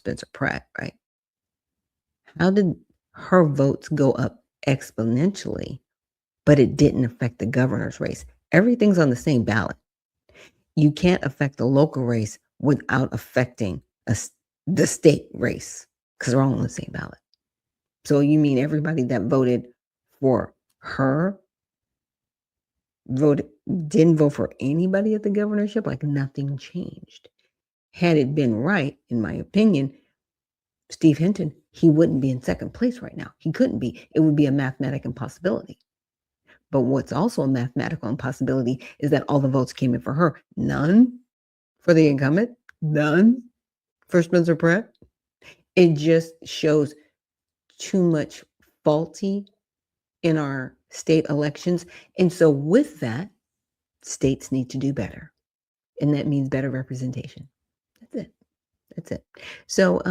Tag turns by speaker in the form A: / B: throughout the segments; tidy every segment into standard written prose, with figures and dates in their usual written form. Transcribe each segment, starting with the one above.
A: Spencer Pratt, right? How did her votes go up exponentially, but it didn't affect the governor's race? Everything's on the same ballot. You can't affect the local race without affecting the state race, because they're all on the same ballot. So you mean everybody that voted for her didn't vote for anybody at the governorship? Like nothing changed. Had it been right, in my opinion, Steve Hinton, he wouldn't be in second place right now. He couldn't be. It would be a mathematical impossibility. But what's also a mathematical impossibility is that all the votes came in for her. None for the incumbent. None for Spencer Pratt. It just shows too much faulty in our state elections. And so with that, states need to do better. And that means better representation. That's it. That's it. So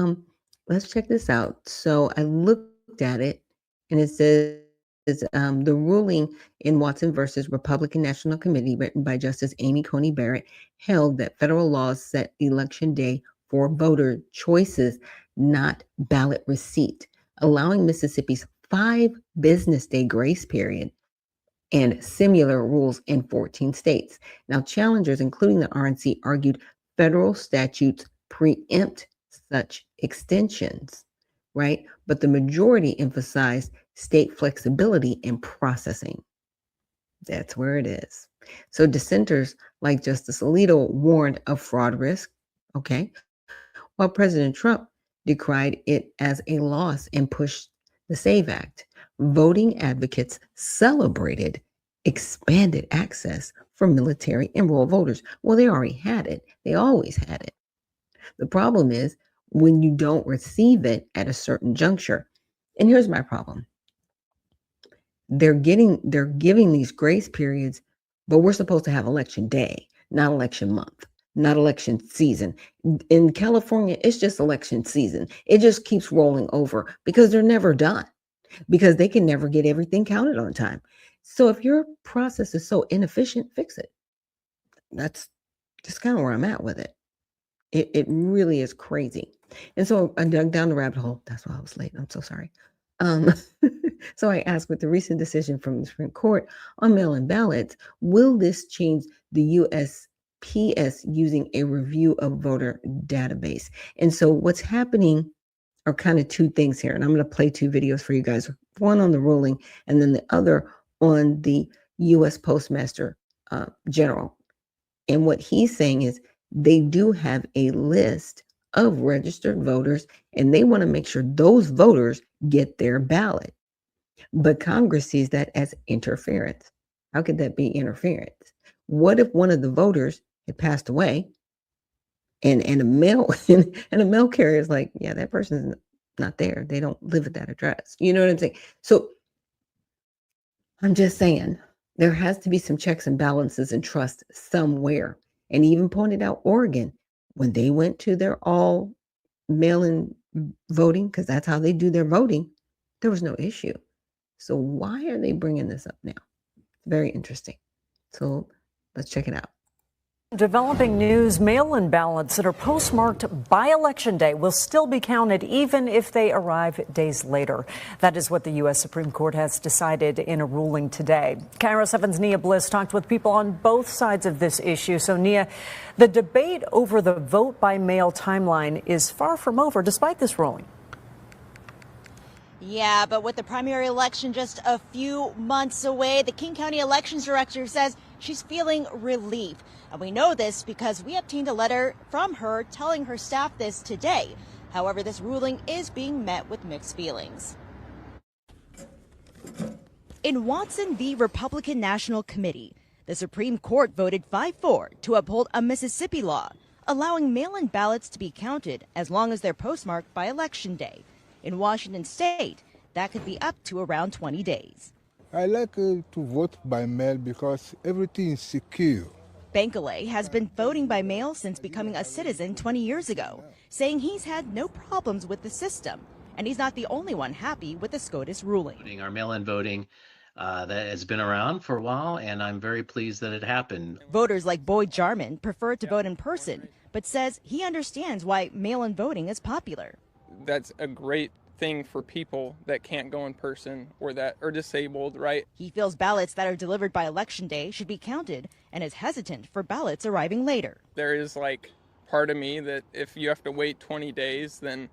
A: let's check this out. So I looked at it and it says the ruling in Watson versus Republican National Committee, written by Justice Amy Coney Barrett, held that federal laws set election day for voter choices, not ballot receipt, allowing Mississippi's 5 business day grace period and similar rules in 14 states. Now, challengers, including the RNC, argued federal statutes preempt such extensions, right? But the majority emphasized state flexibility in processing. That's where it is. So dissenters like Justice Alito warned of fraud risk, okay, while President Trump decried it as a loss and pushed the SAVE Act. Voting advocates celebrated expanded access for military and rural voters. Well, they already had it. They always had it. The problem is when you don't receive it at a certain juncture. And here's my problem. They're giving these grace periods, but we're supposed to have election day, not election month, not election season. In California, it's just election season. It just keeps rolling over because they're never done, because they can never get everything counted on time. So if your process is so inefficient, fix it. That's just kind of where I'm at with it. It really is crazy. And so I dug down the rabbit hole. That's why I was late. I'm so sorry. So I asked, with the recent decision from the Supreme Court on mail-in ballots, will this change the USPS using a review of voter database? And so what's happening are kind of 2 things here. And I'm going to play 2 videos for you guys, one on the ruling and then the other on the U.S. Postmaster General. And what he's saying is they do have a list of registered voters, and they want to make sure those voters get their ballot. But Congress sees that as interference. How could that be interference? What if one of the voters had passed away and a mail carrier is like, yeah, that person's not there. They don't live at that address. You know what I'm saying? So I'm just saying there has to be some checks and balances and trust somewhere. And even pointed out Oregon, when they went to their all mail-in voting, because that's how they do their voting, there was no issue. So why are they bringing this up now? Very interesting. So let's check it out.
B: Developing news, mail-in ballots that are postmarked by Election Day will still be counted even if they arrive days later. That is what the U.S. Supreme Court has decided in a ruling today. KIRO 7's Nia Bliss talked with people on both sides of this issue. So, Nia, the debate over the vote-by-mail timeline is far from over despite this ruling.
C: Yeah, but with the primary election just a few months away, the King County Elections Director says she's feeling relief. And we know this because we obtained a letter from her telling her staff this today. However, this ruling is being met with mixed feelings. In Watson v. Republican National Committee, the Supreme Court voted 5-4 to uphold a Mississippi law allowing mail-in ballots to be counted as long as they're postmarked by Election Day. In Washington State, that could be up to around 20 days.
D: I like to vote by mail because everything is secure.
C: 𝗖𝗢𝗡𝗦 has been voting by mail since becoming a citizen 20 years ago, saying he's had no problems with the system, and he's not the only one happy with the SCOTUS ruling.
E: Our mail-in voting that has been around for a while, and I'm very pleased that it happened.
C: Voters like Boyd Jarman prefer to vote in person, but says he understands why mail-in voting is popular.
F: That's a great thing for people that can't go in person or that are disabled, right?
C: He feels ballots that are delivered by Election Day should be counted and is hesitant for ballots arriving later.
F: There is like part of me that if you have to wait 20 days, then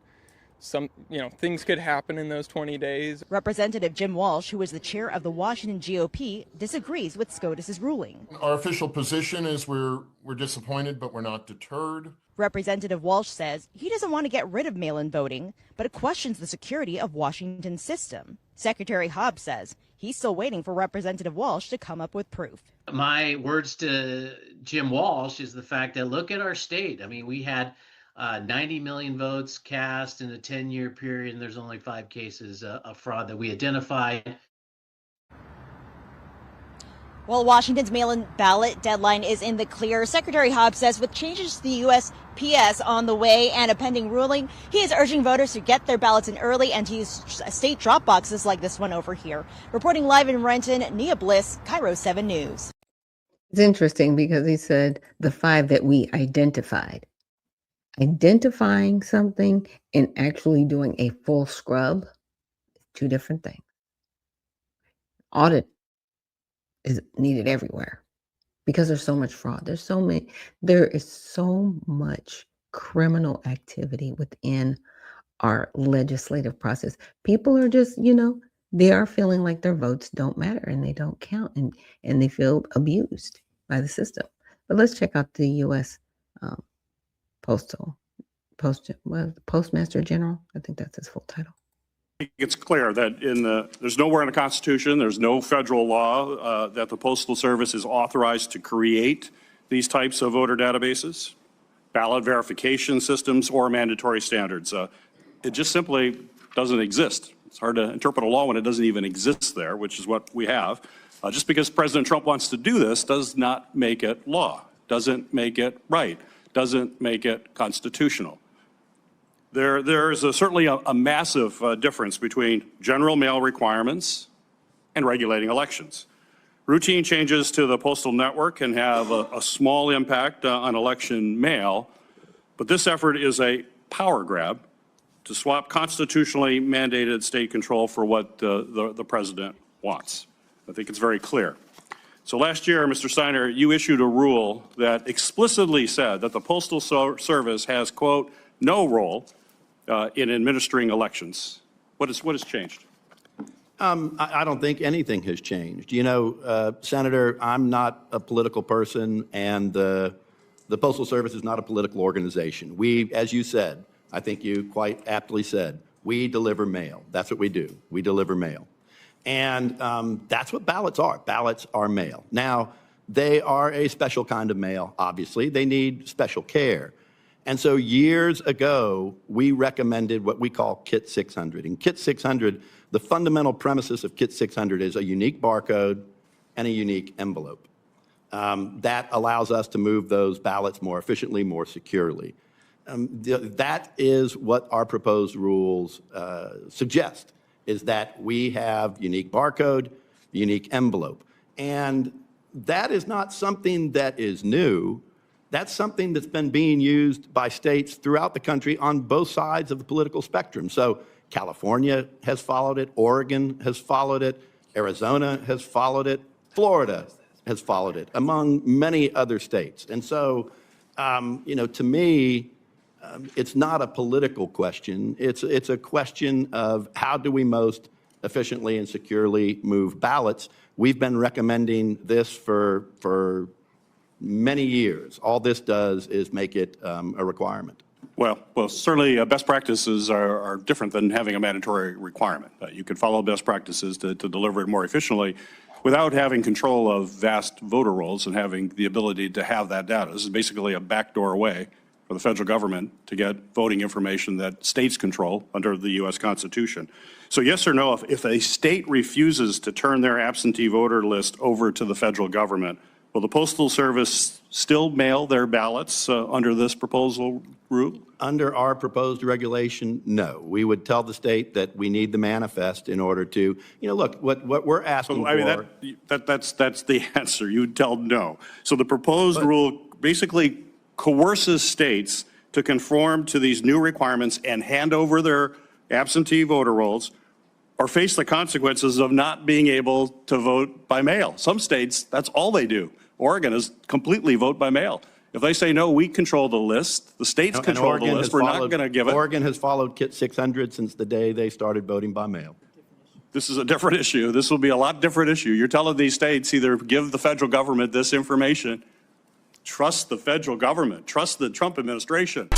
F: things could happen in those 20 days.
C: Representative Jim Walsh, who is the chair of the Washington GOP, disagrees with SCOTUS's ruling.
G: Our official position is we're disappointed, but we're not deterred.
C: Representative Walsh says he doesn't want to get rid of mail-in voting, but questions the security of Washington's system. Secretary Hobbs says he's still waiting for Representative Walsh to come up with proof.
E: My words to Jim Walsh is the fact that look at our state. I mean, we had 90 million votes cast in a 10-year period, and there's only 5 cases of fraud that we identified.
C: While Washington's mail-in ballot deadline is in the clear, Secretary Hobbs says with changes to the USPS on the way and a pending ruling, he is urging voters to get their ballots in early and to use state drop boxes like this one over here. Reporting live in Renton, Nia Bliss, KIRO 7 News.
A: It's interesting because he said the 5 that we identified. Identifying something and actually doing a full scrub, 2 different things. Audit is needed everywhere because there's so much fraud. There is so much criminal activity within our legislative process. People are just, they are feeling like their votes don't matter and they don't count and they feel abused by the system. But let's check out the U.S. Postmaster General. I think that's his full title.
H: It's clear that there's nowhere in the Constitution, there's no federal law that the Postal Service is authorized to create these types of voter databases, ballot verification systems, or mandatory standards. It just simply doesn't exist. It's hard to interpret a law when it doesn't even exist there, which is what we have. Just because President Trump wants to do this does not make it law, doesn't make it right, doesn't make it constitutional. There's certainly a massive difference between general mail requirements and regulating elections. Routine changes to the postal network can have a small impact on election mail, but this effort is a power grab to swap constitutionally mandated state control for what the president wants. I think it's very clear. So last year, Mr. Steiner, you issued a rule that explicitly said that the Postal Service has, quote, no role in administering elections. What has changed?
I: I don't think anything has changed. Senator, I'm not a political person, and the Postal Service is not a political organization. We, as you said, I think you quite aptly said, we deliver mail. That's what we do. We deliver mail. And that's what ballots are. Ballots are mail. Now, they are a special kind of mail, obviously. They need special care. And so years ago, we recommended what we call Kit 600. In Kit 600, the fundamental premises of Kit 600 is a unique barcode and a unique envelope. That allows us to move those ballots more efficiently, more securely. That is what our proposed rules suggest, is that we have unique barcode, unique envelope. And that is not something that is new. That's something that's been being used by states throughout the country on both sides of the political spectrum. So California has followed it, Oregon has followed it, Arizona has followed it, Florida has followed it, among many other states. And so, to me, it's not a political question. It's a question of how do we most efficiently and securely move ballots. We've been recommending this for many years. All this does is make it a requirement.
H: Well, certainly best practices are different than having a mandatory requirement. You can follow best practices to deliver it more efficiently without having control of vast voter rolls and having the ability to have that data. This is basically a backdoor way for the federal government to get voting information that states control under the U.S. Constitution. So yes or no, if a state refuses to turn their absentee voter list over to the federal government, Will the Postal Service still mail their ballots under this proposal rule?
I: Under our proposed regulation, no. We would tell the state that we need the manifest in order to, look, what we're asking
H: So, I
I: for.
H: mean, that's the answer. You would tell no. So the proposed rule basically coerces states to conform to these new requirements and hand over their absentee voter rolls or face the consequences of not being able to vote by mail. Some states, that's all they do. Oregon is completely vote by mail. If they say, no, we control the list, the states control the list, we're not going to give it.
I: Oregon has followed Kit 600 since the day they started voting by mail.
H: This is a different issue. This will be a lot different issue. You're telling these states either give the federal government this information, trust the federal government, trust the Trump administration.